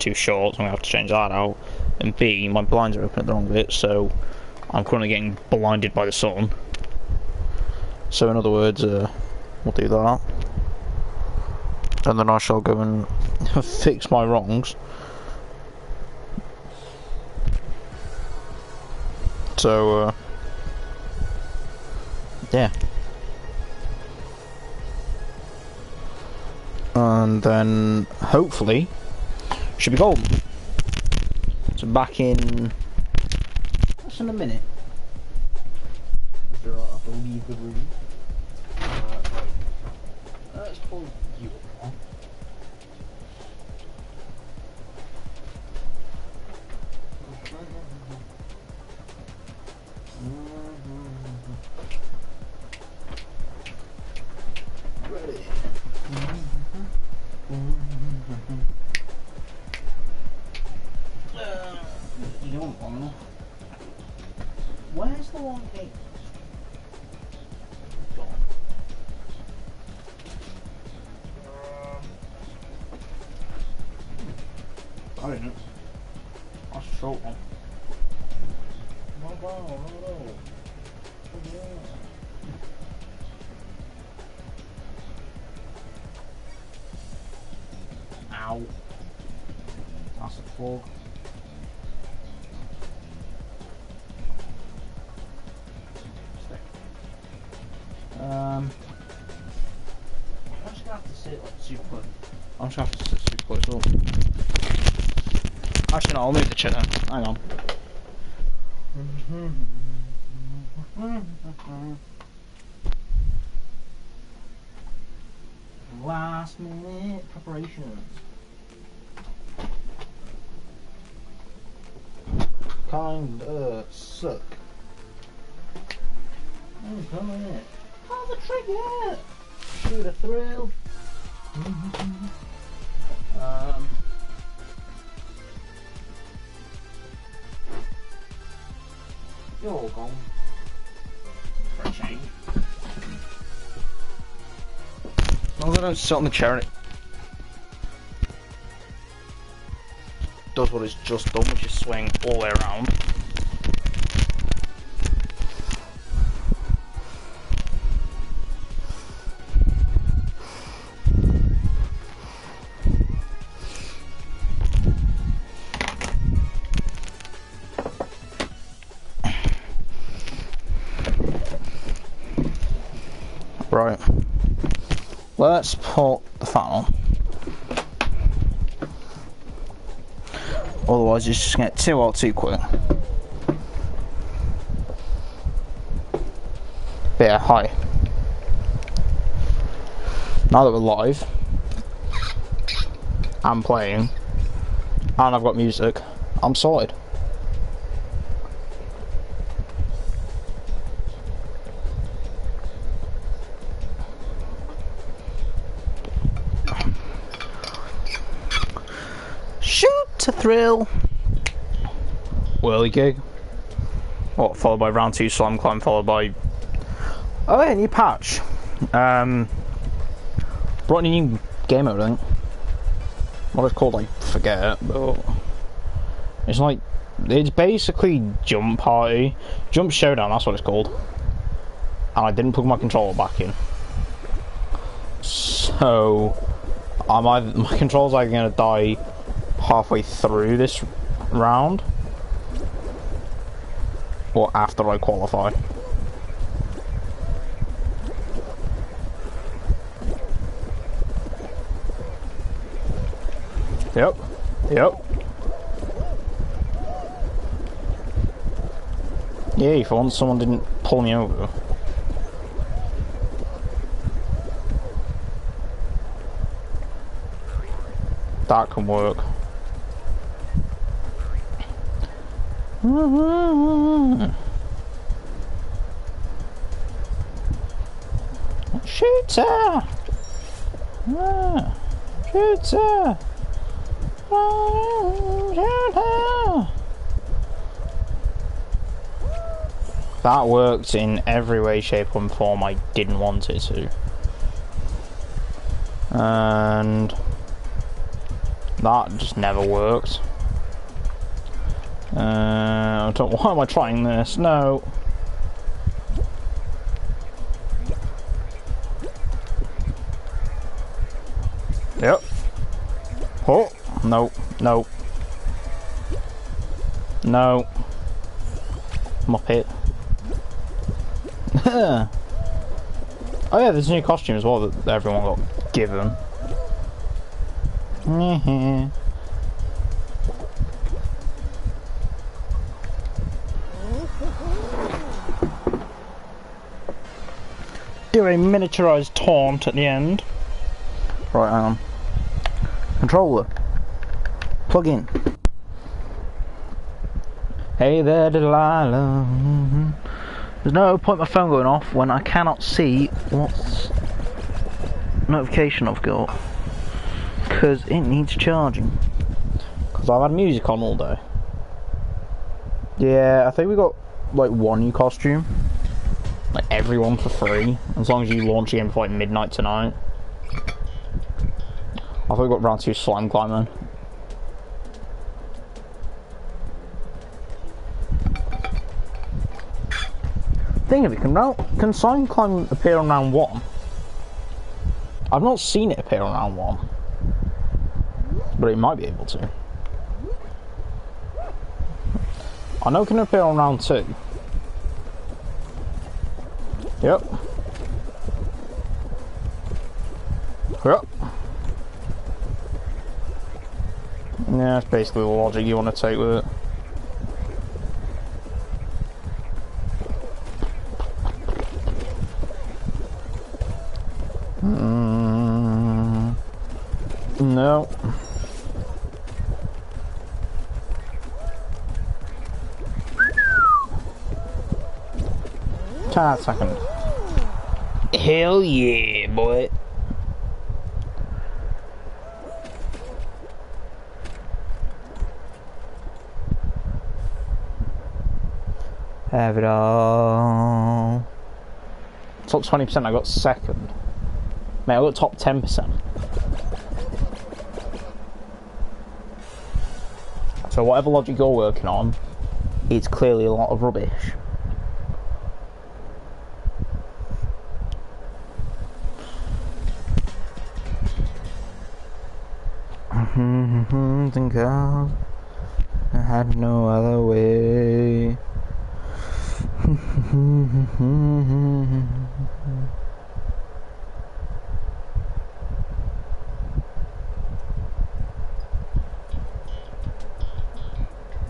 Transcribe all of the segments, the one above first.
too short, so I'm going to have to change that out. And B, my blinds are open at the wrong bit, so I'm currently getting blinded by the sun. So in other words, we'll do that. And then I shall go and fix my wrongs. So, yeah. And then, hopefully, should be golden. So back in... Just in a minute. I have to leave the room. Right. Let's pull you up. Ready. You don't want enough. Where's the one gate? Gone. I don't know. That's a short one. Ow. That's a plug. I'm just gonna have to sit like super close. I'm just gonna have to sit super close up. Actually no, I'll move the chair down. Hang on. Last minute preparations. Kinda suck. Come on in. Oh, the trigger! Shoot a thrill. You're all gone. For a change. As long as I don't sit on the chair and it does what it's just done, which is swing all the way around. Right, let's put the fan on. Otherwise it's just going to get too hot too quick. But yeah, hi. Now that we're live, I'm playing, and I've got music, I'm sorted. To thrill. Whirly gig. What, followed by round 2 slam climb, followed by... Oh yeah, new patch. Brought in a new game mode, I think. What it's called, I forget, but... It's like... It's basically Jump Party. Jump Showdown, that's what it's called. And I didn't plug my controller back in. So... my controller's either going to die halfway through this round or after I qualify. Yep. Yay, for once someone didn't pull me over. That can work. Shooter! Shooter! Shooter! That worked in every way, shape and form I didn't want it to. And... That just never worked. I don't. Why am I trying this? No. Yep. Oh no, no, no. Muppet. Oh yeah, there's a new costume as well that everyone got given. Do a miniaturized taunt at the end. Right, hang on. Controller. Plug in. Hey there, Delilah. There's no point my phone going off when I cannot see what notification I've got. Because it needs charging. Because I've had music on all day. Yeah, I think we got like one new costume. Like everyone for free. As long as you launch the game before like midnight tonight. I thought we got round 2 slime climbing. Thing of it, can slime climb appear on round 1? I've not seen it appear on round 1. But it might be able to. I know it can appear on round 2. Yep. Yep. Yeah, that's basically the logic you want to take with it. No. Try that second. Hell yeah, boy. Have it all. Top 20%, I got second. Mate, I got top 10%. So whatever logic you're working on, it's clearly a lot of rubbish. Think I had no other way.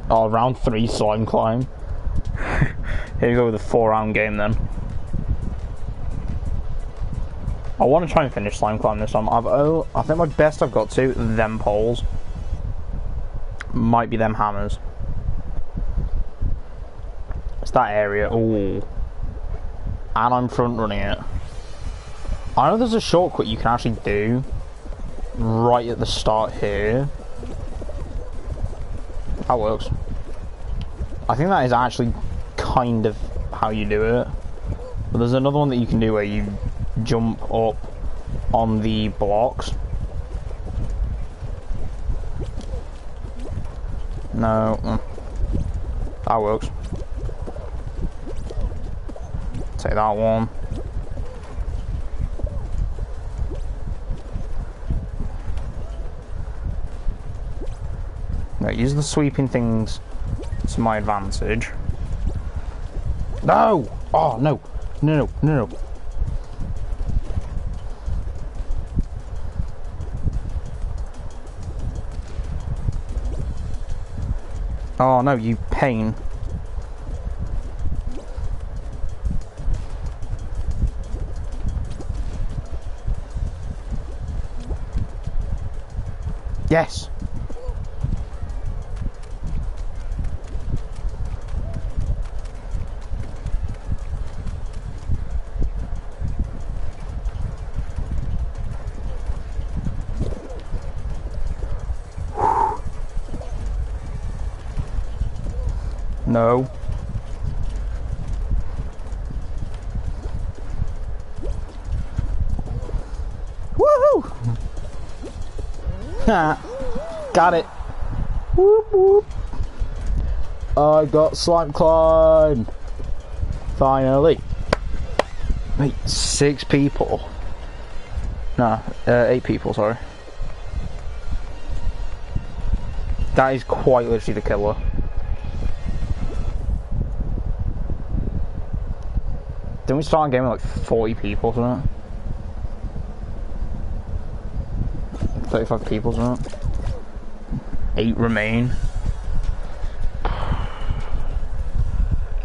Oh, round 3 slime climb. Here you go with a 4-round game then. I want to try and finish slime climb this time. I think my best I've got to them poles. Might be them hammers. It's that area. Ooh. And I'm front running it. I know there's a shortcut you can actually do right at the start here. That works. I think that is actually kind of how you do it. But there's another one that you can do where you jump up on the blocks. No. That works. Take that one. No, use the sweeping things to my advantage. No! Oh, no. No, no, no. Oh, no, you pain. Yes! No. Woohoo! Got it. Whoop whoop. I got slime climb. Finally. Wait, 6 people. No, 8 people, sorry. That is quite literally the killer. Didn't we start a game with like 40 people or something? 35 people or something? 8 remain.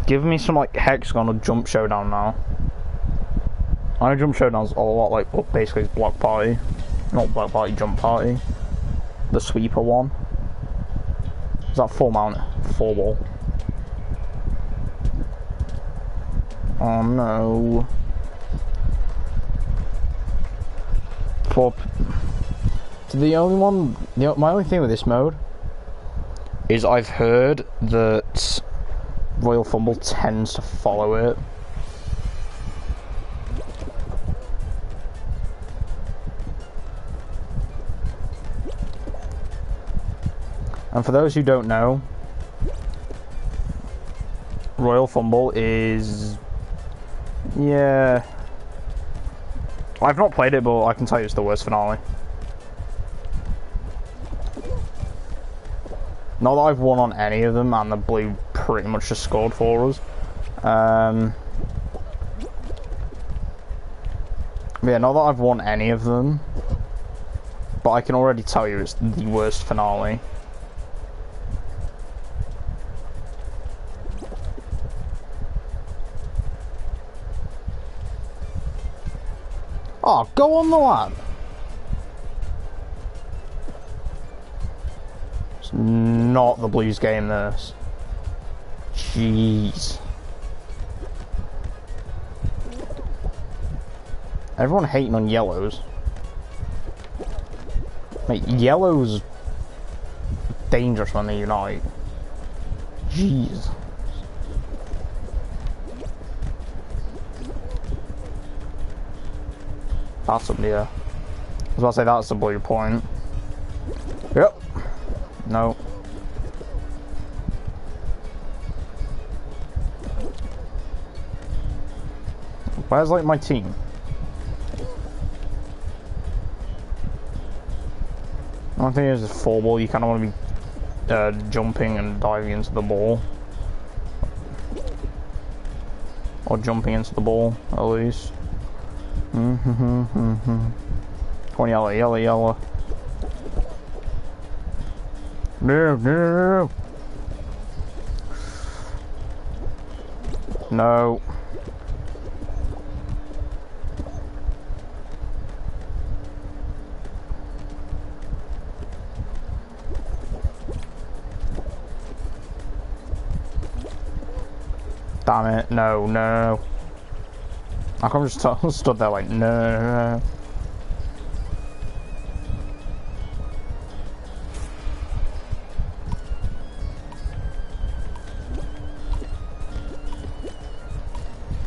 Give me some like hexagon or jump showdown now. I know jump showdown's a lot like basically it's block party. Not block party, jump party. The sweeper one. Is that 4 mount? 4 wall. Oh no. The only one, my only thing with this mode is I've heard that Royal Fumble tends to follow it. And for those who don't know, Royal Fumble is... yeah... I've not played it, but I can tell you it's the worst finale. Not that I've won on any of them, and the blue pretty much just scored for us. Yeah, not that I've won any of them, but I can already tell you it's the worst finale. Oh, go on the lap. It's not the Blues game, this. Jeez. Everyone hating on yellows. Mate, yellows dangerous when they unite. Jeez. That's up there. I was about to say that's the blue point. Yep. No. Where's like my team? One thing is 4 ball, you kind of want to be jumping and diving into the ball. Or jumping into the ball, at least. Come on, yellow, yellow, yellow. No, no, no. Damn it, no, no. I can just stood there like, no.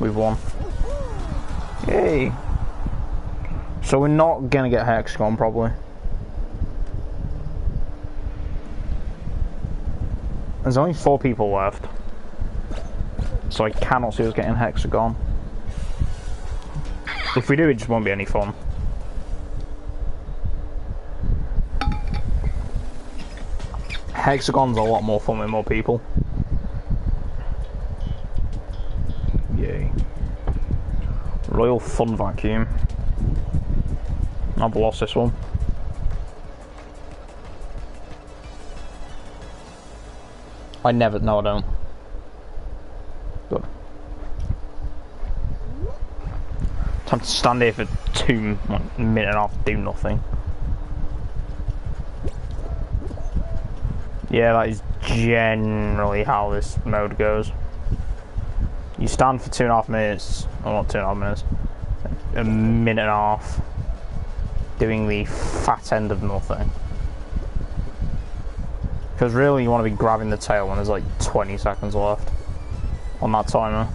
We've won. Yay. So we're not gonna get hexagon probably. There's only 4 people left. So I cannot see us getting hexagon. If we do, it just won't be any fun. Hexagon's a lot more fun with more people. Yay. Royal Fun Vacuum. I've lost this one. I never, no I don't. Good. Time to stand here for 2 like, minutes and a half, do nothing. Yeah, that is generally how this mode goes. You stand for 2.5 minutes, or not 2.5 minutes, a minute and a half, doing the fat end of nothing. Because really you want to be grabbing the tail when there's like 20 seconds left on that timer.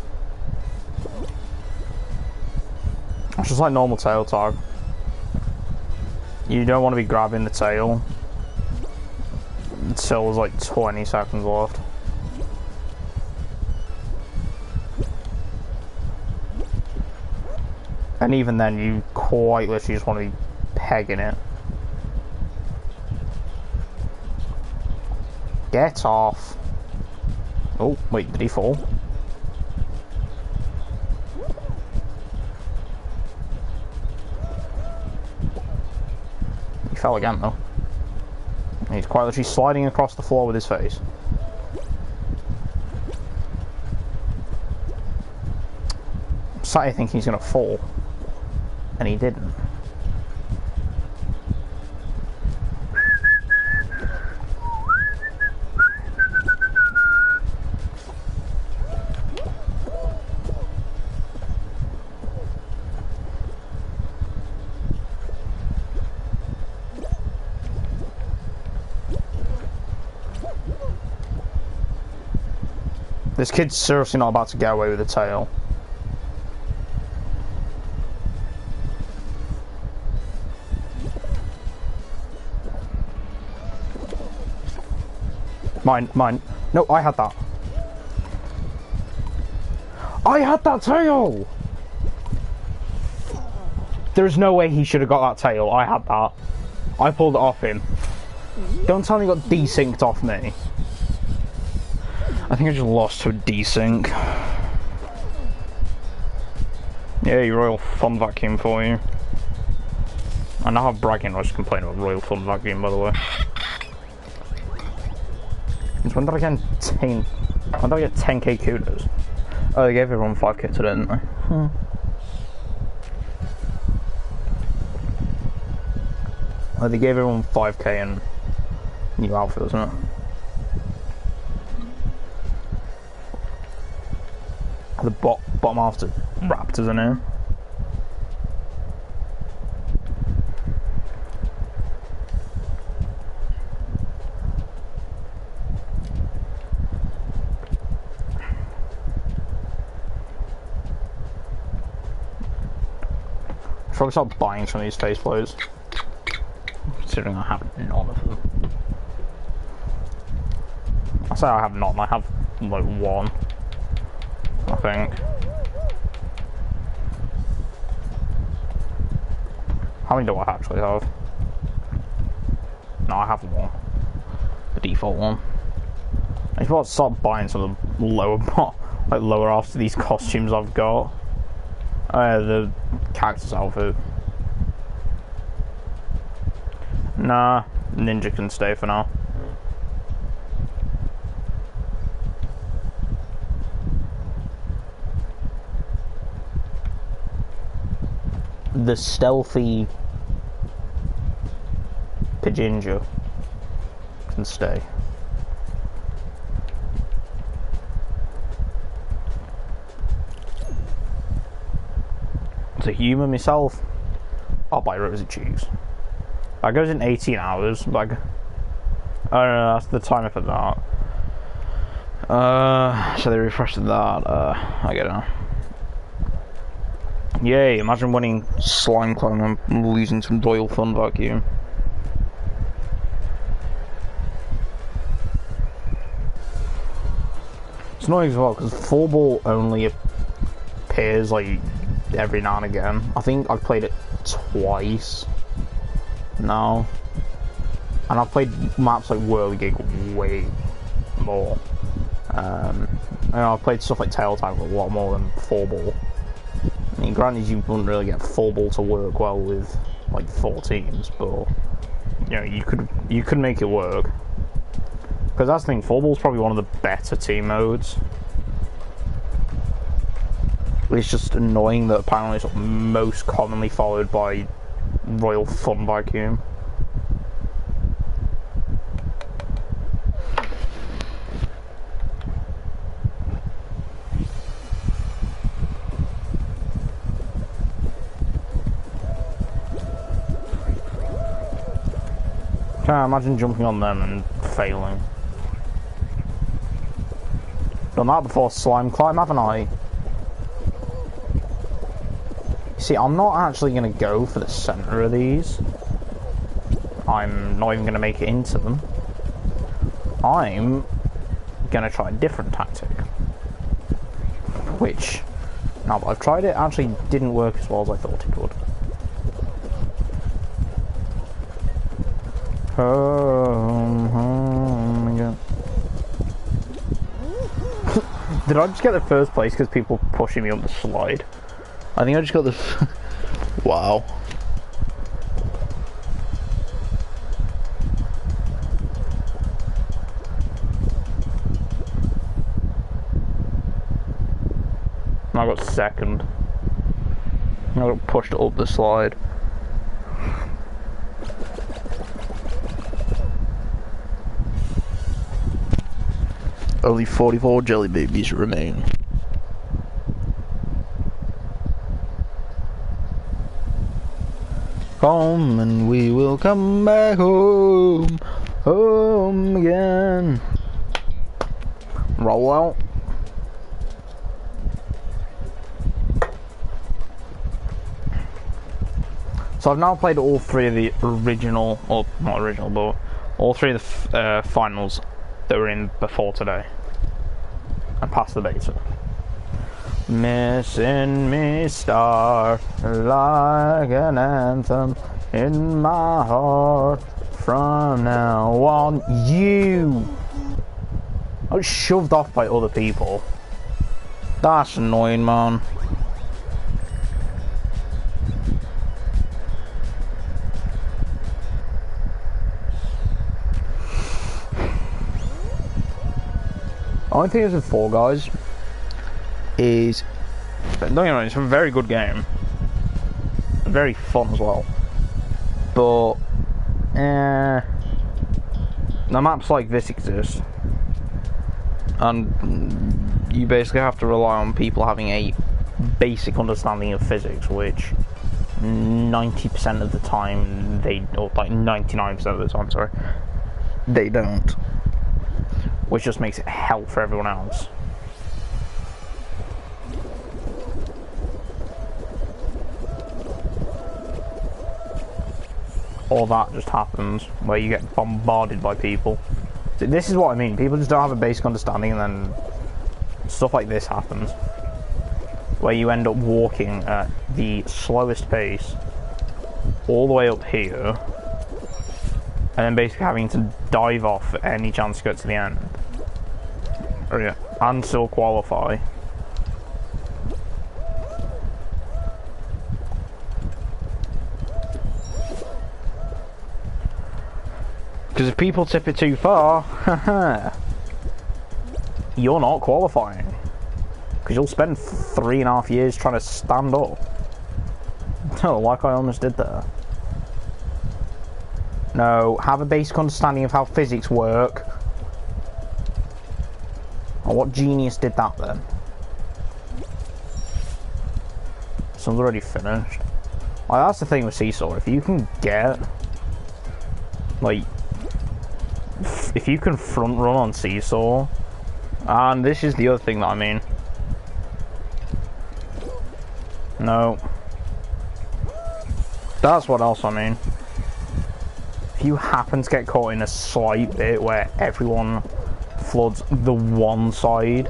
It's just like normal tail tag. You don't want to be grabbing the tail until there's like 20 seconds left. And even then, you quite literally just want to be pegging it. Get off. Oh, wait, did he fall? He fell again, though. He's quite literally sliding across the floor with his face. I'm sat here thinking he's going to fall. And he didn't. This kid's seriously not about to get away with a tail. Mine. No, I had that. I had that tail! There's no way he should have got that tail. I had that. I pulled it off him. Don't tell me he got desynced off me. I think I just lost to a desync. Yeah, Royal Fun Vacuum for you. I now have bragging rights to complain about Royal Fun Vacuum, by the way. When did I get 10k kudos? Oh, they gave everyone 5k today, didn't they? Oh, they gave everyone 5k and new outfit, wasn't it? The bottom half to Raptors in here. Probably start buying some of these faceplates, considering I have none of them. I say I have none, I have like one, I think. How many do I actually have? No, I have one. The default one. I should start buying some of the lower half of these costumes I've got. The cactus outfit. Nah, ninja can stay for now. The stealthy Pidginja can stay. As a human myself, I'll buy rosy cheeks. That goes in 18 hours. Like, I don't know, that's the timer for that. So they refreshed that. I get it now. Yay! Imagine winning Slime Clone and losing to Royal Fun Vacuum. It's annoying as well because Full Ball only appears like every now and again. I think I've played it twice now, and I've played maps like Whirligig way more. I've played stuff like Tail Tag a lot more than Full Ball. I mean, granted, you wouldn't really get Full Ball to work well with like 4 teams, but you know, you could make it work. Because that's the thing, Full Ball's probably one of the better team modes. It's just annoying that apparently it's most commonly followed by Royal Fun Vacuum. Can't imagine jumping on them and failing. Done that before Slime Climb, haven't I? See, I'm not actually going to go for the centre of these. I'm not even going to make it into them. I'm gonna try a different tactic, which, now that I've tried it, actually didn't work as well as I thought it would. Home again. Did I just get the first place because people pushing me up the slide? I think I just got the... Wow. I got second. I got pushed up the slide. Only 44 jelly babies remain. Come and we will come back home, home again. Roll out. So I've now played all three of the original, or not original, but all three of the finals that were in before today, and passed the beta. Missing me star like an anthem in my heart from now on. You! I was shoved off by other people. That's annoying, man. Only thing is with Fall Guys is, don't get me wrong, it's a very good game, very fun as well, but the maps like this exist, and you basically have to rely on people having a basic understanding of physics, which 90% of the time they, or like 99% of the time, sorry, they don't. Which just makes it hell for everyone else. All that just happens, where you get bombarded by people. So this is what I mean, people just don't have a basic understanding, and then stuff like this happens. Where you end up walking at the slowest pace, all the way up here, and then basically having to dive off at any chance to get to the end. Oh yeah, and still qualify. Because if people tip it too far, you're not qualifying. Because you'll spend 3.5 years trying to stand up. Oh, like I almost did there. No, have a basic understanding of how physics work. Oh, what genius did that then? Someone's already finished. Like, that's the thing with Seesaw. If you can get, like, if you can front run on Seesaw, and this is the other thing that I mean. No. That's what else I mean. If you happen to get caught in a slight bit where everyone floods the one side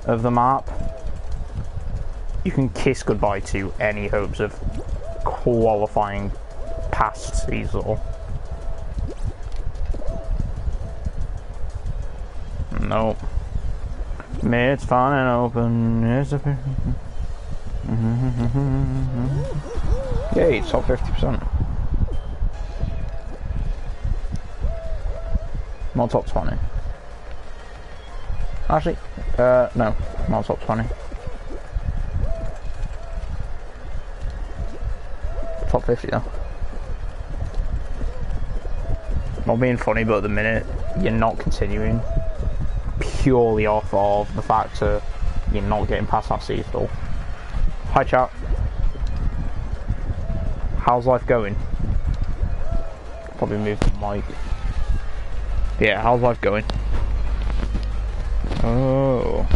of the map, you can kiss goodbye to any hopes of qualifying past Seesaw. Nope. It's fine and open. It's a... Yay, it's top 50%. Not top 20. Actually, no, not top 20. Top 50 though. Not being funny, but at the minute, you're not continuing. Purely off of the fact that you're not getting past that seesaw. Hi chat. How's life going? Probably move the mic. Yeah, how's life going? Oh.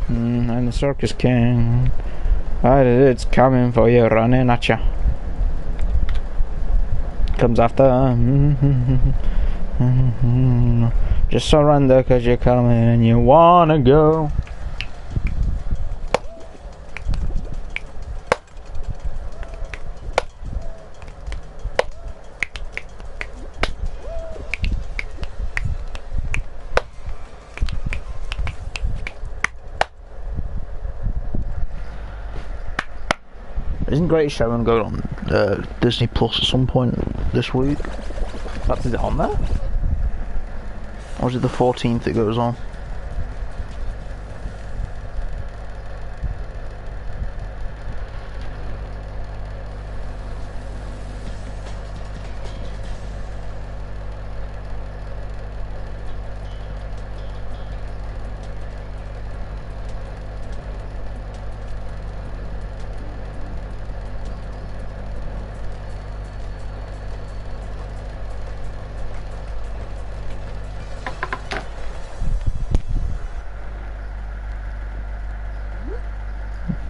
I'm the circus king. It's coming for you, running at ya. Comes after. Just surrender cause you're coming and you wanna go. Isn't Greatest Showman going on Disney Plus at some point this week? Is it on there? Or is it the 14th it goes on?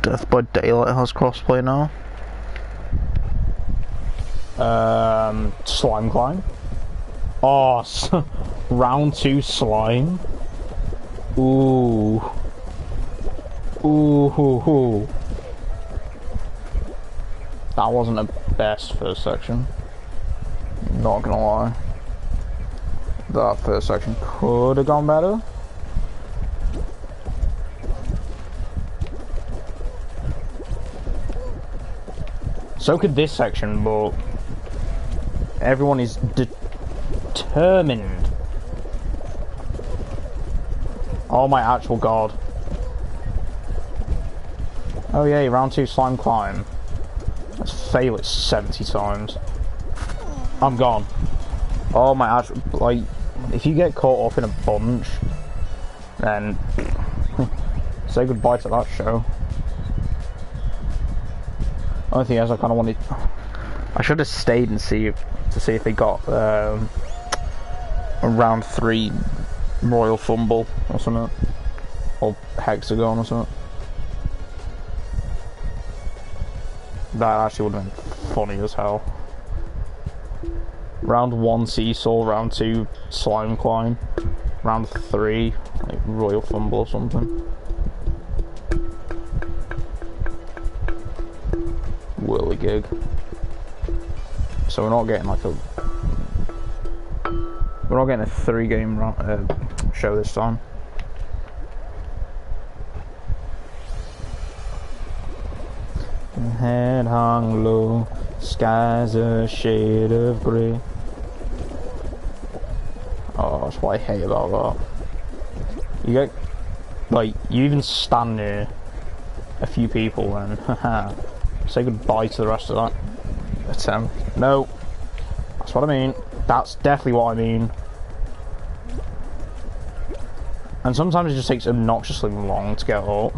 Death by Daylight has crossplay now. Slime Climb. Oh, round 2 slime. Ooh. Ooh, hoo, hoo. That wasn't the best first section. Not gonna lie. That first section could have gone better. So could this section, but everyone is determined. Oh my actual god. Oh yeah, round 2 slime climb. Let's fail it 70 times. I'm gone. Oh my actual, like, if you get caught up in a bunch, then say goodbye to that show. Only thing is, I kind of wanted. I should have stayed and see if they got a round 3 Royal Fumble or something, or Hexagon or something. That actually would have been funny as hell. Round 1 Seesaw, round 2 Slime Climb, round 3 like Royal Fumble or something. Whirligig. So we're not getting like a 3-game show this time. Head hung low, skies a shade of grey. Oh, that's what I hate about that. You get, like, you even stand near a few people and haha. Say goodbye to the rest of that attempt. No, that's what I mean. That's definitely what I mean. And sometimes it just takes obnoxiously long to get up.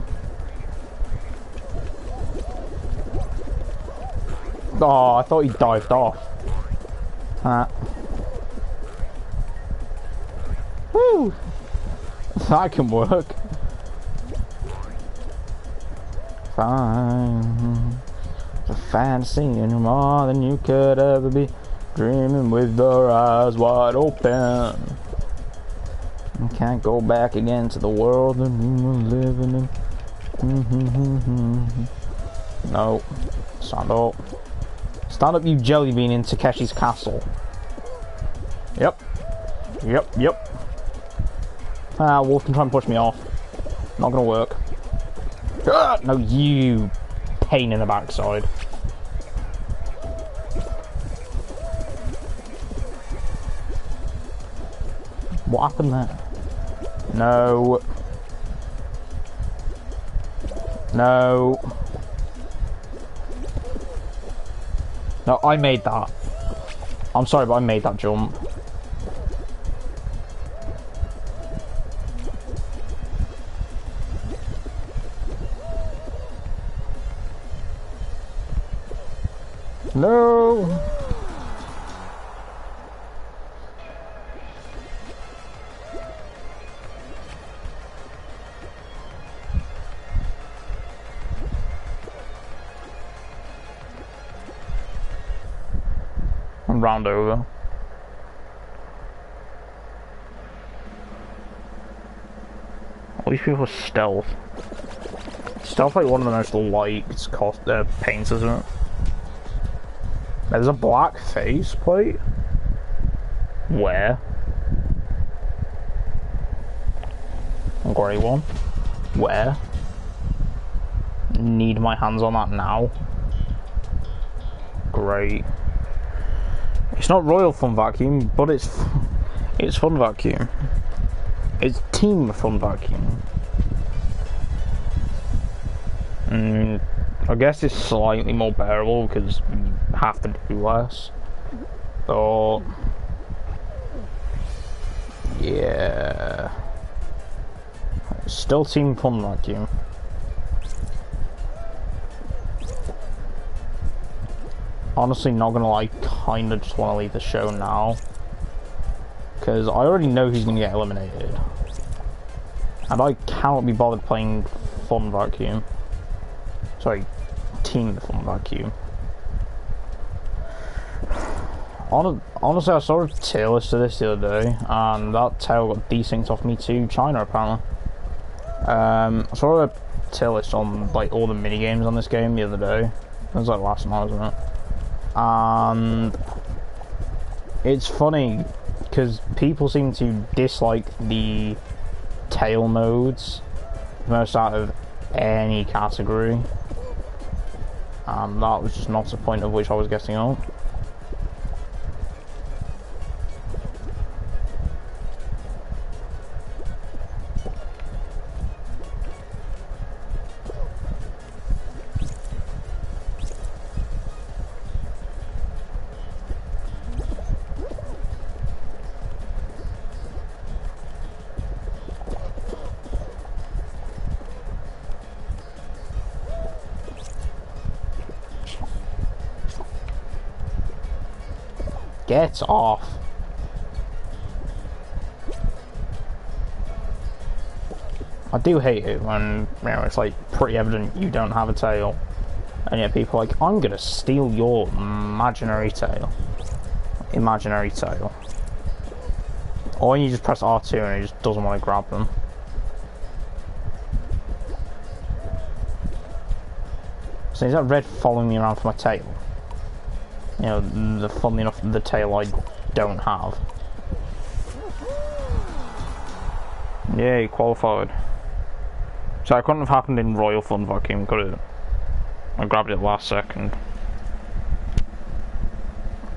Oh, I thought he dived off. Woo! That can work. Fine. It's a fantasy and you're more than you could ever be. Dreaming with your eyes wide open. You can't go back again to the world that we were living in. No. Stand up. Stand up, you jelly bean, in Takeshi's castle. Yep. Yep. Ah, Wolf can try and push me off. Not gonna work. Ah, no, you pain in the backside. What happened there? No. No. No, I made that. I'm sorry, but I made that jump. No. I'm round over. All these people are stealth. Stealth like one of the most liked paints, isn't it? There's a black face plate. Where? A grey one. Where? Need my hands on that now. Great. It's not Royal Fun Vacuum, but it's Fun Vacuum. It's Team Fun Vacuum. I guess it's slightly more bearable because you have to do less. But yeah, still Team Fun Vacuum. Honestly, not gonna lie, kinda just wanna leave the show now. Because I already know who's gonna get eliminated. And I cannot be bothered playing Fun Vacuum. Sorry, Team Fun Vacuum. Honestly, I saw a tier list of this the other day, and that tail got desynced off me to China, apparently. I saw a tier list on like all the mini games on this game the other day. It was like last night, wasn't it? And it's funny because people seem to dislike the tail modes most out of any category, and that was just not the point of which I was getting on. Get off. I do hate it when, you know, it's like pretty evident you don't have a tail, and yet people are like, I'm gonna steal your imaginary tail. Imaginary tail. Or you just press R2 and it just doesn't want to grab them. So is that red following me around for my tail? You know, funnily enough, the tail I don't have. Yay, qualified. So it couldn't have happened in Royal Fun Vacuum, could it? I grabbed it last second.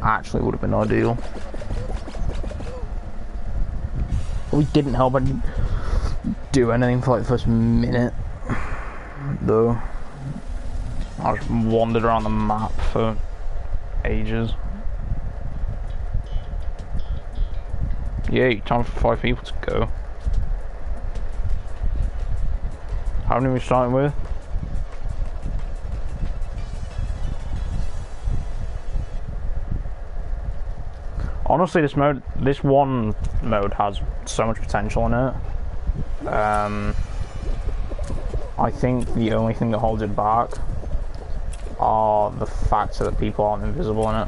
Actually, would have been ideal. We didn't help and do anything for like the first minute, though. I just wandered around the map for ages. Yay, time for 5 people to go. How many are we starting with? Honestly, this one mode has so much potential in it. I think the only thing that holds it back are the fact that people aren't invisible in it.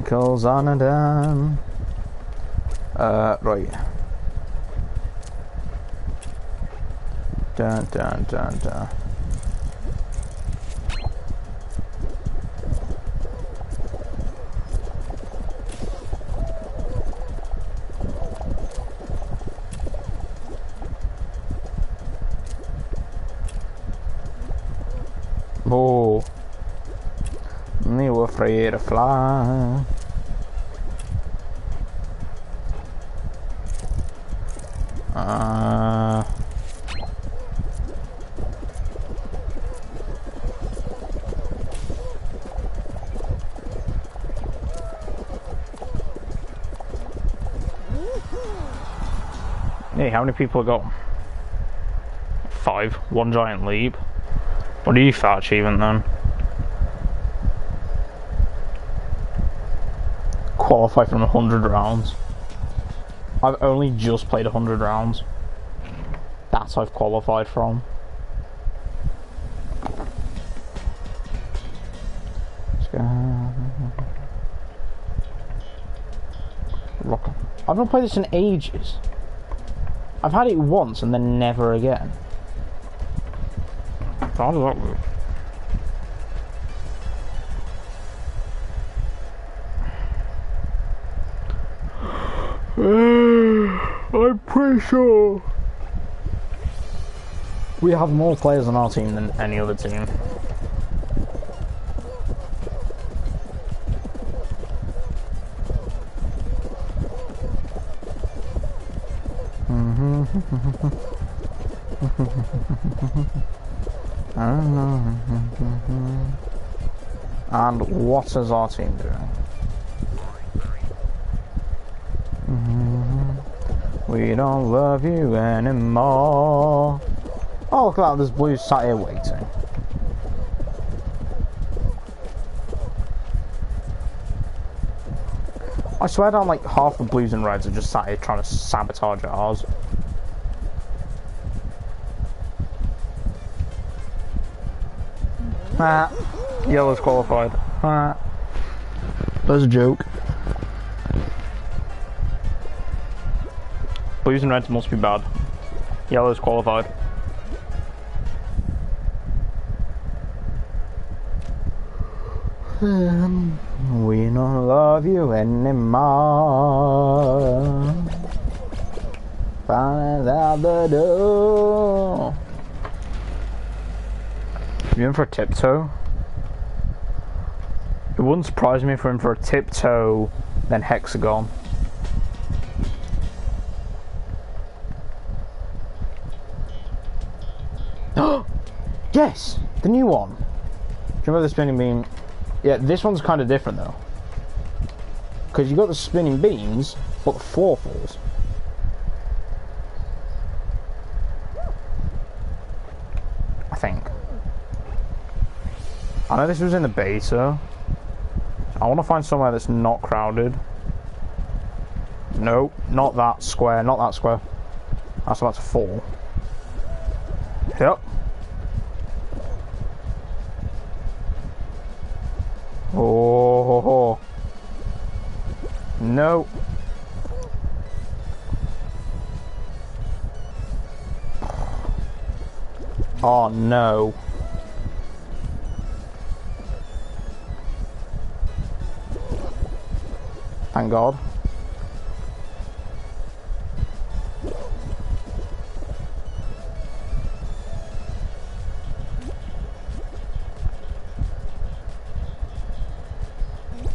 Goes on and on. Right. Dun dun dun dun. Oh, you were afraid to fly. Hey, how many people have got? 5. One giant leap. What do you fat achievement then? qualify from 100 rounds. I've only just played 100 rounds. That's I've qualified from. Let's go. Look, I've not played this in ages. I've had it once and then never again. How does that work? I'm pretty sure we have more players on our team than any other team. And what is our team doing? We don't love you anymore. Oh, look at that, there's blues sat here waiting. I swear down, like, half the blues and reds are just sat here trying to sabotage ours. Ah, yellow's qualified. Ah, that's a joke. Blues and reds must be bad. Yellow's qualified. We don't love you anymore. Find out the door. You in for a tiptoe? It wouldn't surprise me if we're in for a tiptoe, then hexagon. Yes! The new one! Do you remember the spinning beam? Yeah, this one's kind of different though. Because you got the spinning beams, but the floor falls. I think. I know this was in the beta. I want to find somewhere that's not crowded. No, not that square, not that square. That's about to fall. Yep. Oh, no. Oh no. Thank God.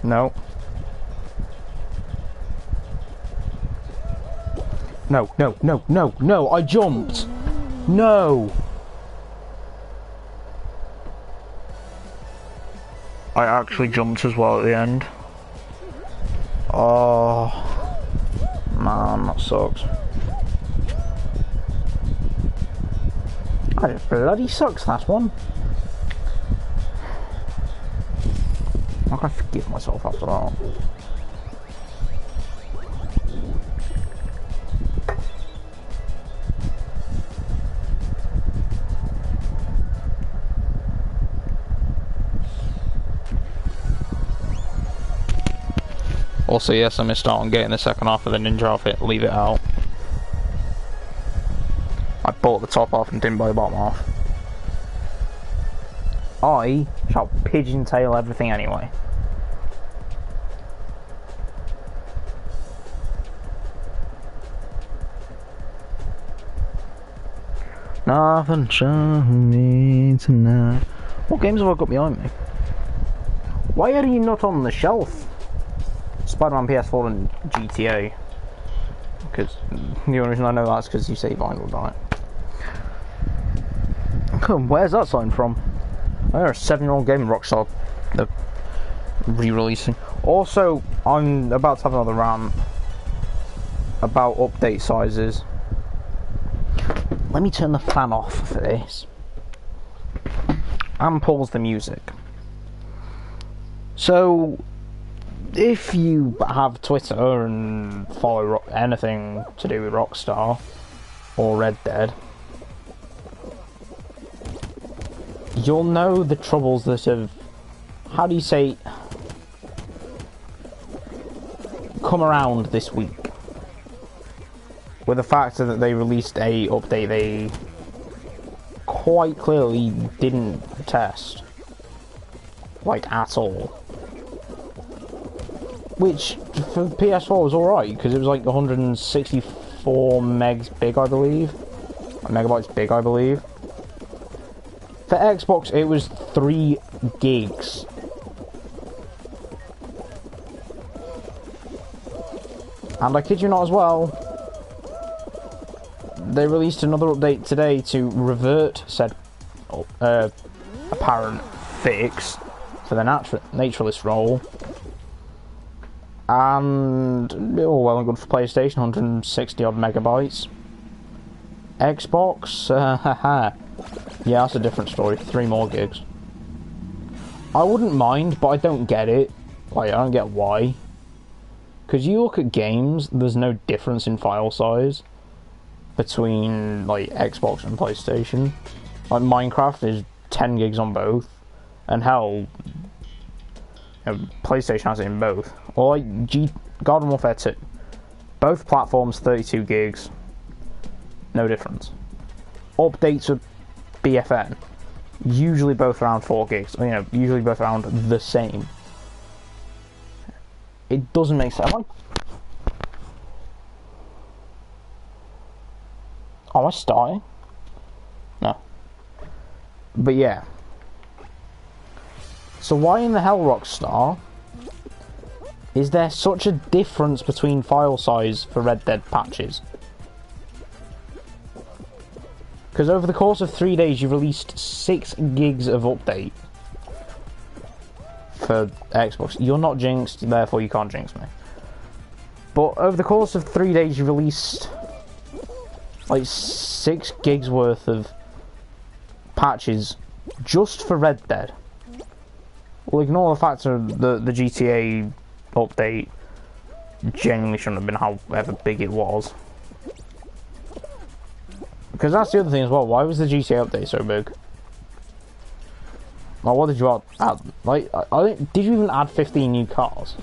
No. No, no, no, no, no, I jumped. No. I actually jumped as well at the end. Oh. Man, that sucks. It bloody sucks, that one. I'm gonna forgive myself after that. Also, yes, I missed out on getting the second half of the ninja outfit. Leave it out. I bought the top half and didn't buy the bottom half. I shall pigeon tail everything anyway. Nothing showing me tonight. What games have I got behind me? Why are you not on the shelf? Spider-Man, PS4 and GTA. Because the only reason I know that's because you say vinyl, right? Where's that sign from? They're a 7-year-old game in Rockstar. They're re-releasing. Also, I'm about to have another rant about update sizes. Let me turn the fan off for this. And pause the music. So, if you have Twitter and follow anything to do with Rockstar or Red Dead, you'll know the troubles that have, how do you say, come around this week. With the fact that they released a update they quite clearly didn't test. Like, at all. Which, for PS4 was alright, because it was like 164 megs big, I believe. Megabytes big, I believe. For Xbox, it was 3 gigs. And I kid you not as well, they released another update today to revert said apparent fix for the naturalist role. And, oh, well and good for PlayStation, 160 odd megabytes. Xbox, yeah, that's a different story, 3 more gigs. I wouldn't mind, but I don't get it. Like, I don't get why. Because you look at games, there's no difference in file size between, like, Xbox and PlayStation. Like, Minecraft is 10 gigs on both. And hell, you know, PlayStation has it in both. Or, like, Garden Warfare 2. Both platforms, 32 gigs. No difference. Updates of BFN. Usually both around 4 gigs. You know, usually both around the same. It doesn't make sense. Am I starting? No. But yeah. So why in the hell, Rockstar, is there such a difference between file size for Red Dead patches? Because over the course of 3 days you released 6 gigs of update for Xbox. You're not jinxed, therefore you can't jinx me. But over the course of 3 days you released like 6 gigs worth of patches just for Red Dead. Well, ignore the fact that the GTA update genuinely shouldn't have been however big it was. Because that's the other thing as well, why was the GTA update so big? Like, what did you add? Like, did you even add 15 new cars?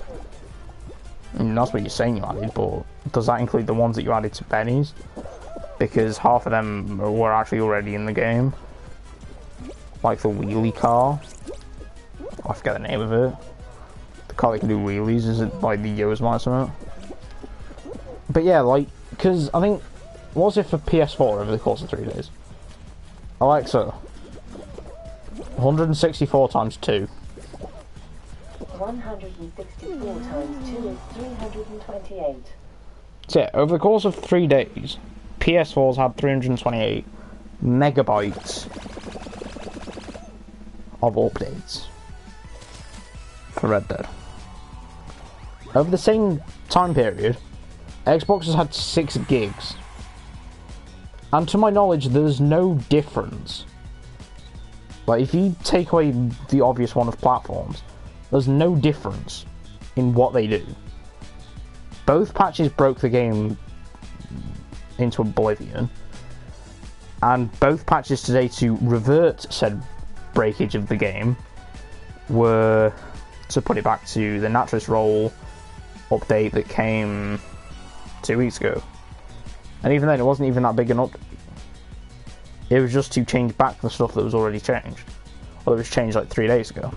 I mean, that's what you're saying you added, but does that include the ones that you added to Benny's? Because half of them were actually already in the game. Like the wheelie car. I forget the name of it. The car that can do wheelies, is it like the Yosma or something? But yeah, like, because I think, what was it for PS4 over the course of 3 days? Alexa, 164 times 2. 164 times 2 is 328. So yeah, over the course of 3 days, PS4's had 328 megabytes of updates for Red Dead. Over the same time period, Xbox has had 6 gigs. And to my knowledge, there's no difference. Like, if you take away the obvious one of platforms, there's no difference in what they do. Both patches broke the game into oblivion, and both patches today to revert said breakage of the game were to put it back to the naturalist role update that came 2 weeks ago. And even then, it wasn't even that big an update. It was just to change back the stuff that was already changed. Well, it was changed like 3 days ago.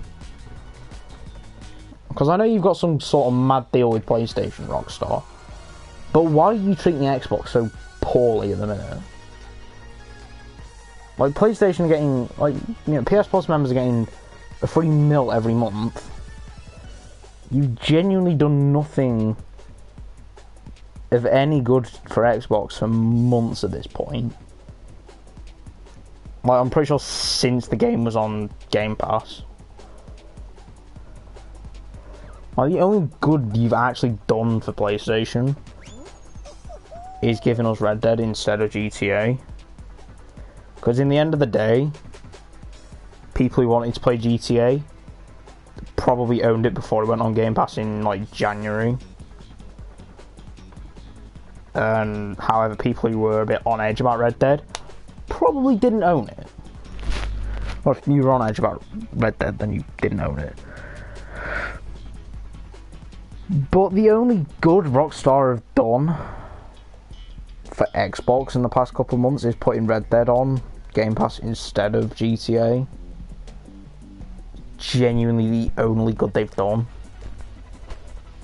Because I know you've got some sort of mad deal with PlayStation, Rockstar. But why are you treating the Xbox so poorly at the minute? Like, PlayStation are getting, like, you know, PS Plus members are getting a free meal every month. You've genuinely done nothing of any good for Xbox for months at this point. Like, I'm pretty sure since the game was on Game Pass. Like, the only good you've actually done for PlayStation is giving us Red Dead instead of GTA. Because in the end of the day, people who wanted to play GTA probably owned it before it went on Game Pass in like January. And however, people who were a bit on edge about Red Dead probably didn't own it. Or if you were on edge about Red Dead, then you didn't own it. But the only good Rockstar have done for Xbox in the past couple of months is putting Red Dead on Game Pass instead of GTA. Genuinely the only good they've done.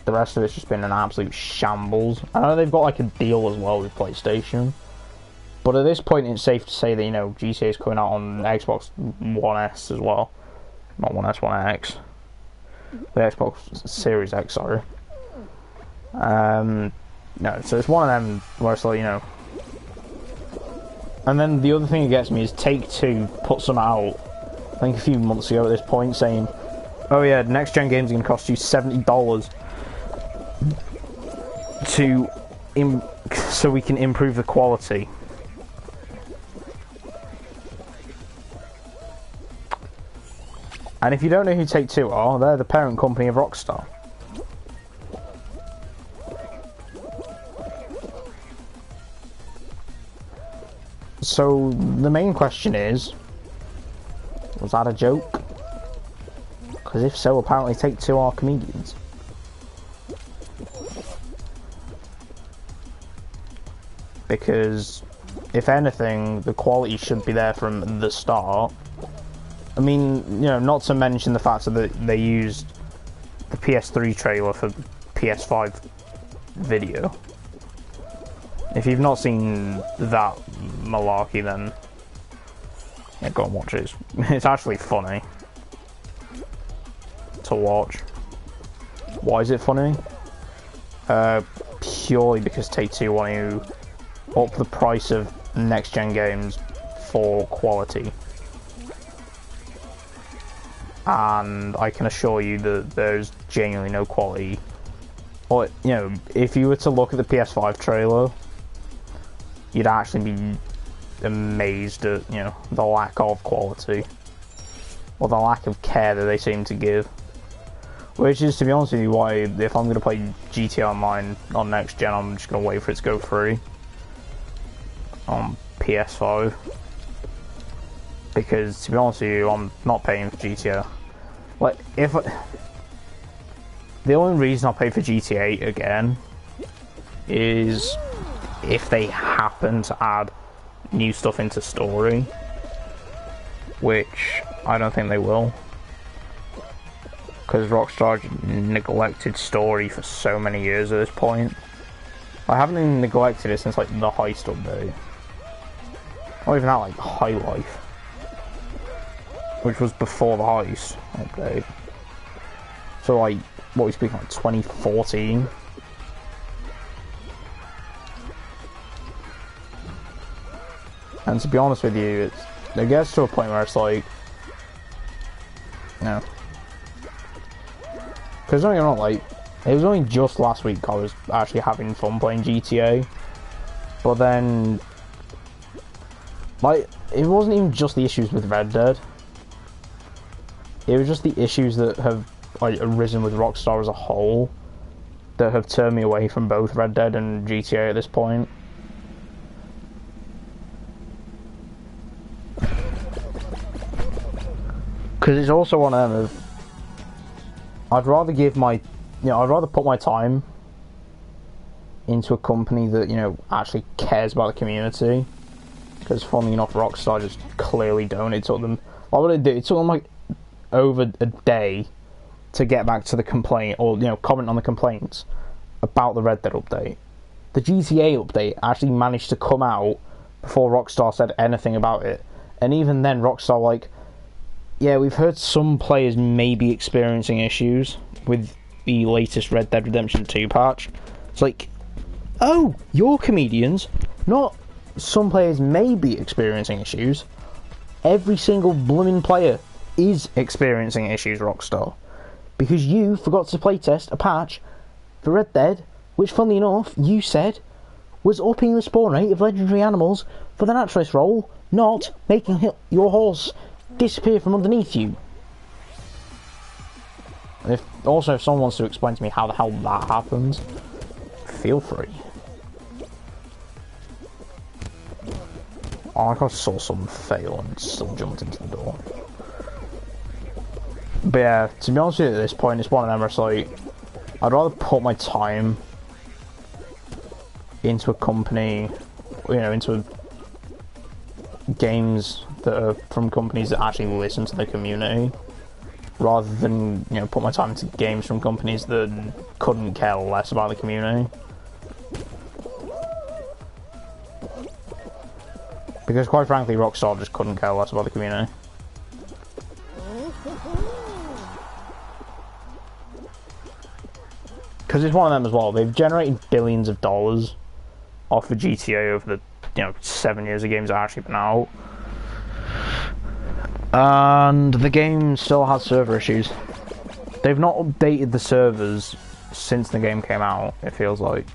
The rest of it's just been an absolute shambles. I know they've got like a deal as well with PlayStation, but at this point it's safe to say that, you know, GTA is coming out on Xbox One S as well. Not One S, One X. The Xbox Series X, sorry. No, so it's one of them where it's like, you know. And then the other thing that gets me is Take-Two put some out, I think a few months ago at this point, saying, oh yeah, next gen games are going to cost you $70 so we can improve the quality. And if you don't know who Take-Two are, they're the parent company of Rockstar. So the main question is, was that a joke? Because if so, apparently Take-Two are comedians. Because if anything, the quality should be there from the start. I mean, you know, not to mention the fact that they used the PS3 trailer for PS5 video. If you've not seen that malarkey, then yeah, go and watch it. It's actually funny to watch. Why is it funny? Purely because Take-Two want to up the price of next-gen games for quality. And I can assure you that there's genuinely no quality. Or, you know, if you were to look at the PS5 trailer, you'd actually be amazed at, you know, the lack of quality. Or the lack of care that they seem to give. Which is, to be honest with you, why if I'm going to play GTA Online on next gen, I'm just going to wait for it to go free on PS5. Because, to be honest with you, I'm not paying for GTA. Like, the only reason I'll pay for GTA again is if they happen to add new stuff into story, which I don't think they will, because Rockstar neglected story for so many years at this point. I haven't even neglected it since like the Heist update, or even that like High Life, which was before the Heist update. So like, what are we speaking, like 2014? And to be honest with you, it gets to a point where it's like, you know, because don't get me wrong, like, it was only just last week I was actually having fun playing GTA, but then, like, it wasn't even just the issues with Red Dead, it was just the issues that have, like, arisen with Rockstar as a whole that have turned me away from both Red Dead and GTA at this point. Because it's also one of them of, I'd rather give my, you know, I'd rather put my time into a company that, you know, actually cares about the community. Because funnily enough, Rockstar just clearly don't. It took them, what would it do? It took them like over a day to get back to the complaint, or, you know, comment on the complaints about the Red Dead update. The GTA update actually managed to come out before Rockstar said anything about it. And even then, Rockstar like, yeah, we've heard some players may be experiencing issues with the latest Red Dead Redemption 2 patch. It's like, oh, you're comedians, not some players may be experiencing issues. Every single blooming player is experiencing issues, Rockstar. Because you forgot to playtest a patch for Red Dead, which, funnily enough, you said was upping the spawn rate of legendary animals for the naturalist role, not making your horse disappear from underneath you. If someone wants to explain to me how the hell that happens, feel free. Oh, I saw some fail and still jumped into the door. But yeah, to be honest with you, at this point, it's one of them where it's like, I'd rather put my time into a company, you know, into games that are from companies that actually listen to the community, rather than, you know, put my time into games from companies that couldn't care less about the community. Because quite frankly, Rockstar just couldn't care less about the community. Because it's one of them as well. They've generated billions of dollars off of GTA over the, you know, 7 years the game's actually been out. And the game still has server issues. They've not updated the servers since the game came out, it feels like.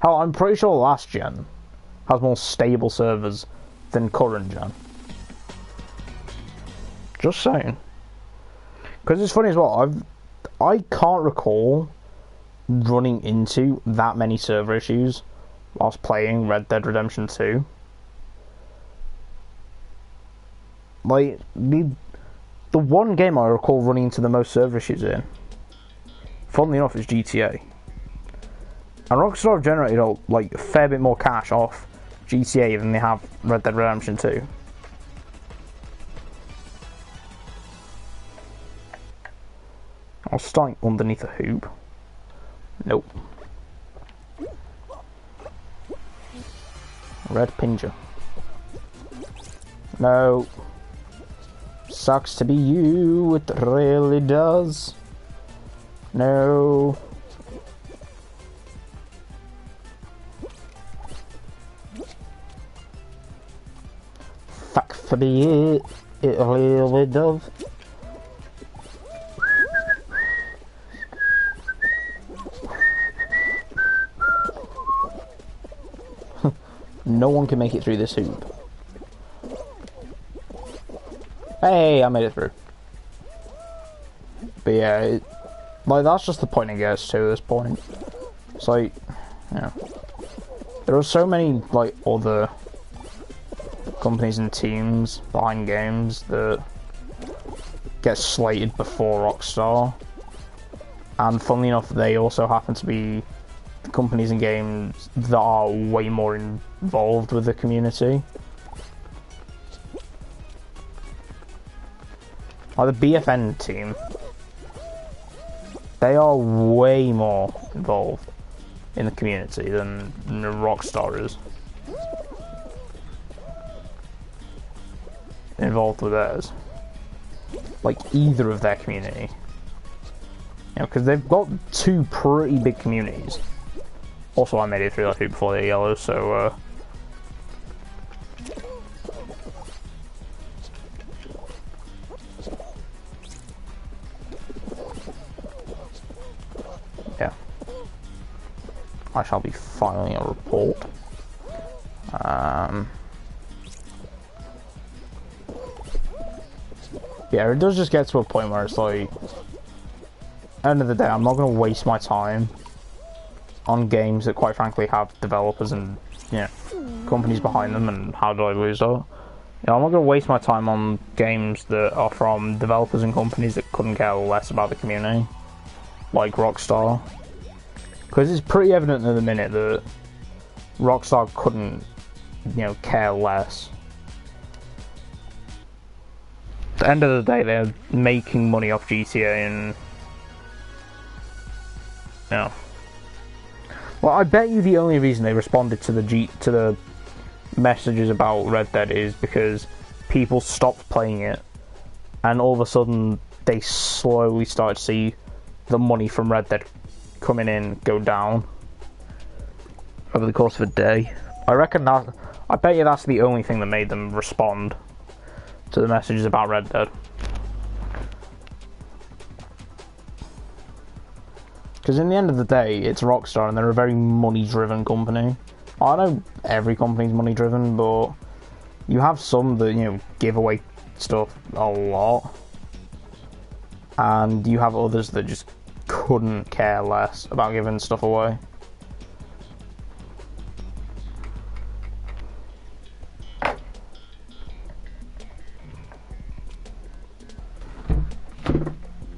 Hell, I'm pretty sure last gen has more stable servers than current gen. Just saying. Because it's funny as well, I can't recall running into that many server issues whilst playing Red Dead Redemption 2. Like, the one game I recall running into the most server issues in, funnily enough, is GTA. And Rockstar have generated like a fair bit more cash off GTA than they have Red Dead Redemption 2. I'll start underneath a hoop. Nope. Red Pinger. No. Sucks to be you, it really does. No. Sucks to be you, it really does. No one can make it through this hoop. Hey, I made it through. But yeah, like, that's just the point it gets to at this point. It's like, yeah. There are so many, like, other companies and teams behind games that get slated before Rockstar. And funnily enough, they also happen to be companies and games that are way more involved with the community. Like the BFN team, they are way more involved in the community than Rockstar is involved with theirs. Like either of their community. You know, because they've got two pretty big communities. Also, I made it through that hoop before they're yellow, so yeah. I shall be filing a report. Yeah, it does just get to a point where it's like, at the end of the day, I'm not going to waste my time on games that quite frankly have developers and, you know, companies behind them, and how do I lose that? You know, I'm not going to waste my time on games that are from developers and companies that couldn't care less about the community, like Rockstar. Because it's pretty evident at the minute that Rockstar couldn't, you know, care less. At the end of the day, they're making money off GTA and, you know. Well, I bet you the only reason they responded to the messages about Red Dead is because people stopped playing it, and all of a sudden they slowly started to see the money from Red Dead coming in go down over the course of a day. I bet you that's the only thing that made them respond to the messages about Red Dead. Because in the end of the day, it's Rockstar, and they're a very money-driven company. I know every company's money-driven, but you have some that, you know, give away stuff a lot. and you have others that just couldn't care less about giving stuff away.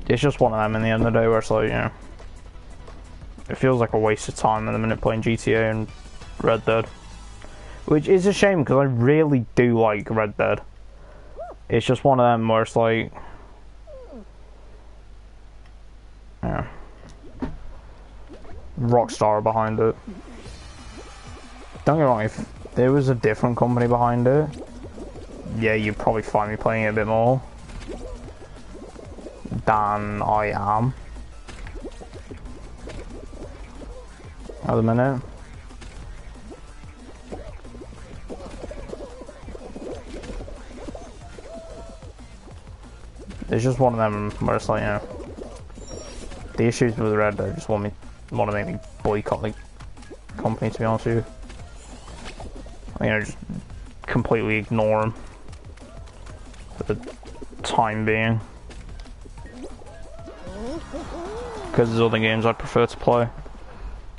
It's just one of them in the end of the day where it's like, you know, it feels like a waste of time in the minute playing GTA and Red Dead. Which is a shame because I really do like Red Dead. It's just one of them where it's like, yeah, Rockstar behind it. Don't get me wrong, if there was a different company behind it, yeah, you'd probably find me playing it a bit more than I am at the minute. It's just one of them where it's like, you know, the issues with Red Dead just want to make me boycott the company, to be honest with you. You know, just completely ignore them for the time being. Because there's other games I'd prefer to play.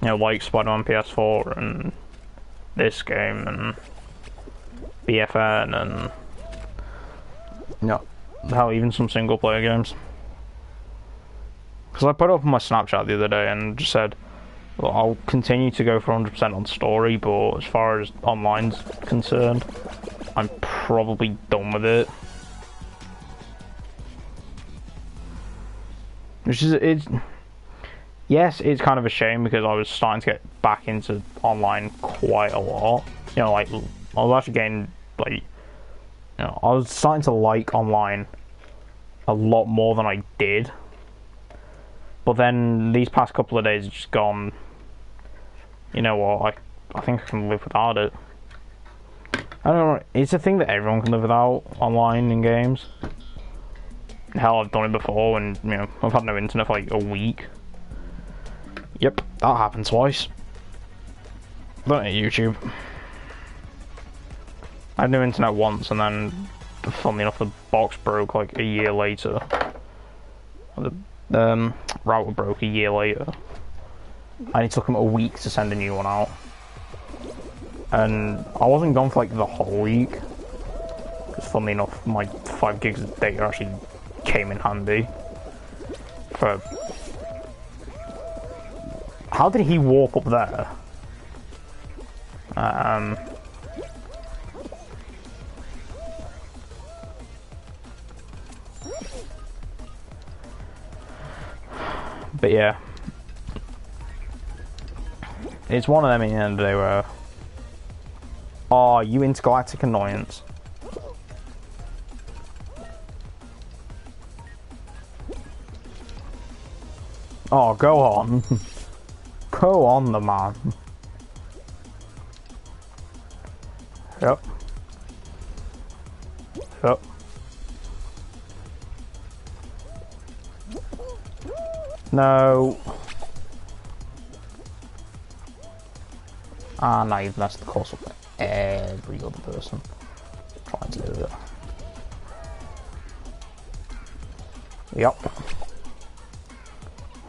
You know, like Spider-Man PS4 and this game and BFN and, you know, hell, even some single player games. Because I put it up on my Snapchat the other day and just said, well, I'll continue to go for 100% on story, but as far as online's concerned, I'm probably done with it. Which is, yes, it's kind of a shame because I was starting to get back into online quite a lot. You know, like, I was actually getting, like, you know, I was starting to like online a lot more than I did. But then these past couple of days, it's just gone, you know what, I think I can live without it. I don't know, it's a thing that everyone can live without online in games. Hell, I've done it before and, you know, I've had no internet for like a week. Yep, that happened twice. Don't hate YouTube. I had no internet once and then, funnily enough, the box broke like a year later. The router broke a year later. And it took them a week to send a new one out. And I wasn't gone for like the whole week. Because funnily enough, my 5 gigs of data actually came in handy. For... How did he walk up there? But yeah, it's one of them in the end of the day where, oh, you intergalactic annoyance. Oh, go on. Go on, the man. Yep. Yep. No. Ah, now you've messed the course up for every other person trying to do it. Yep.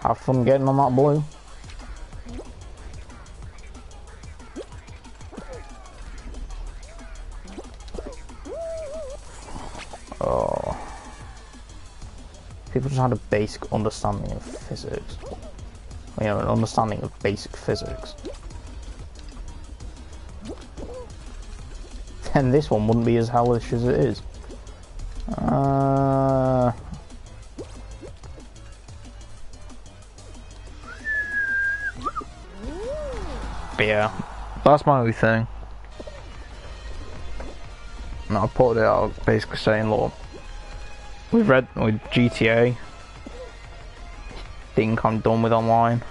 Have fun getting on that blue. Oh. People just had a basic understanding of physics. You know, an understanding of basic physics. Then this one wouldn't be as hellish as it is. But yeah, that's my only thing. And I put it out basically saying, look, with GTA, think I'm done with online.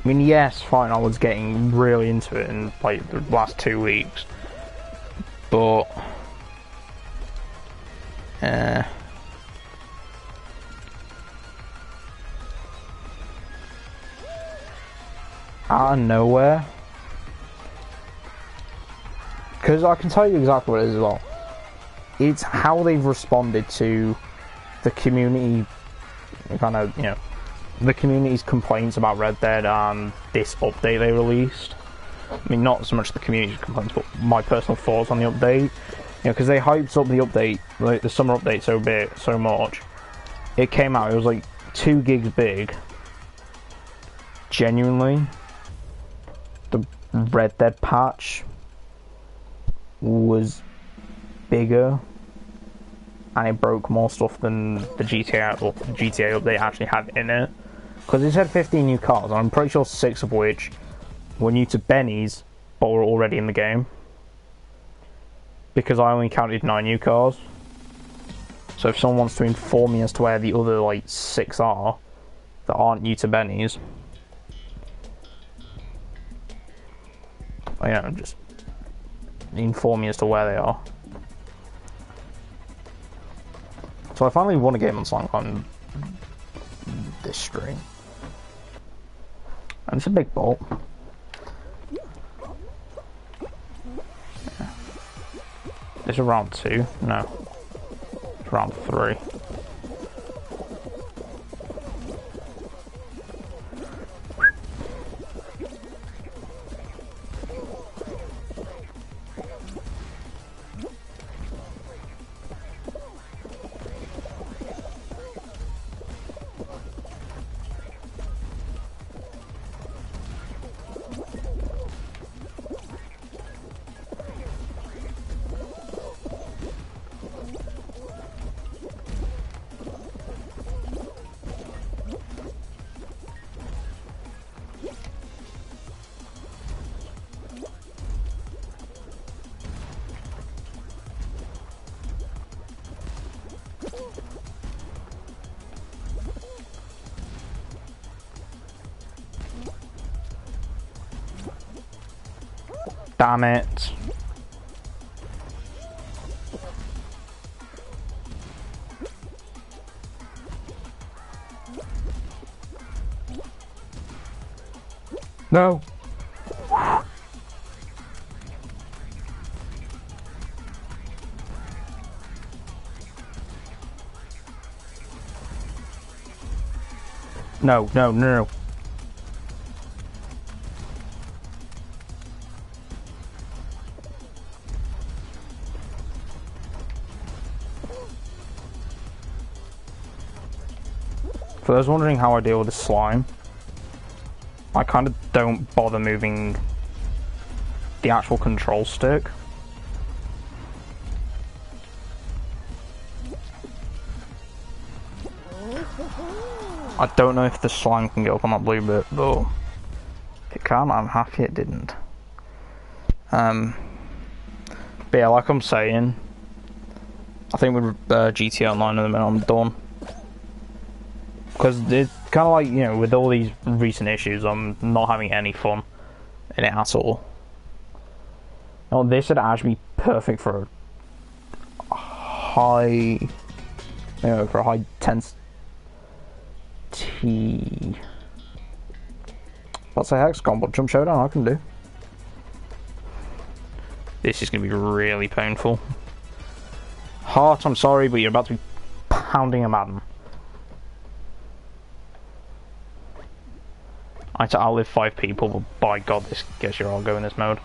I mean, yes, fine, I was getting really into it in like the last 2 weeks, but out of nowhere, because I can tell you exactly what it is as well. It's how they've responded to the community kind of, you know, the community's complaints about Red Dead and this update they released. I mean, not so much the community's complaints, but my personal thoughts on the update. You know, because they hyped up the update, like the summer update, so much. It came out, it was like 2 gigs big. Genuinely, the Red Dead patch was bigger, and it broke more stuff than the GTA update actually had in it. Because it said 15 new cars, and I'm pretty sure 6 of which were new to Benny's, but were already in the game. Because I only counted 9 new cars. So if someone wants to inform me as to where the other like 6 are that aren't new to Benny's, you know, just inform me as to where they are. So I finally won a game on Song on this stream. And it's a big bolt. Yeah. This is round 2? No. It's round 3. Damn it. No. No, no, no, no. For those wondering how I deal with the slime, I kind of don't bother moving the actual control stick. I don't know if the slime can get up on that blue bit, but it can. I'm happy it didn't. But yeah, like I'm saying, I think with GTA Online at the minute I'm done. Because it's kind of like, you know, with all these recent issues, I'm not having any fun in it at all. Now, this would actually be perfect for a high, you know, for a high intensity. Let's say Hexagon, but Jump Showdown I can do. This is going to be really painful. Heart, I'm sorry, but you're about to be pounding a Madden. I had to outlive 5 people, but by God, this gets your Argo in this mode.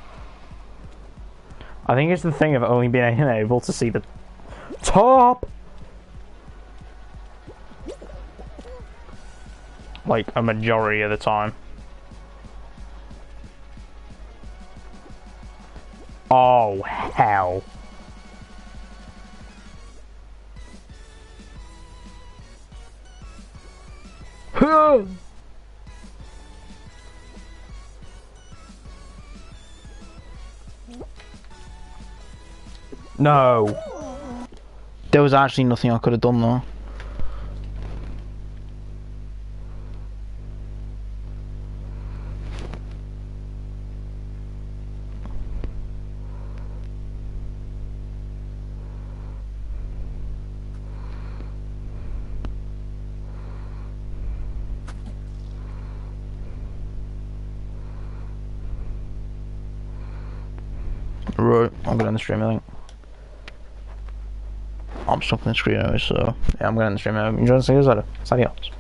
I think it's the thing of only being able to see the top! Like, a majority of the time. Oh, hell. No. There was actually nothing I could have done though. Right, I'm gonna end the stream, I think. I'm stuck in the screen now, so yeah, I'm going to end the stream now. Enjoy the see you later. Adios.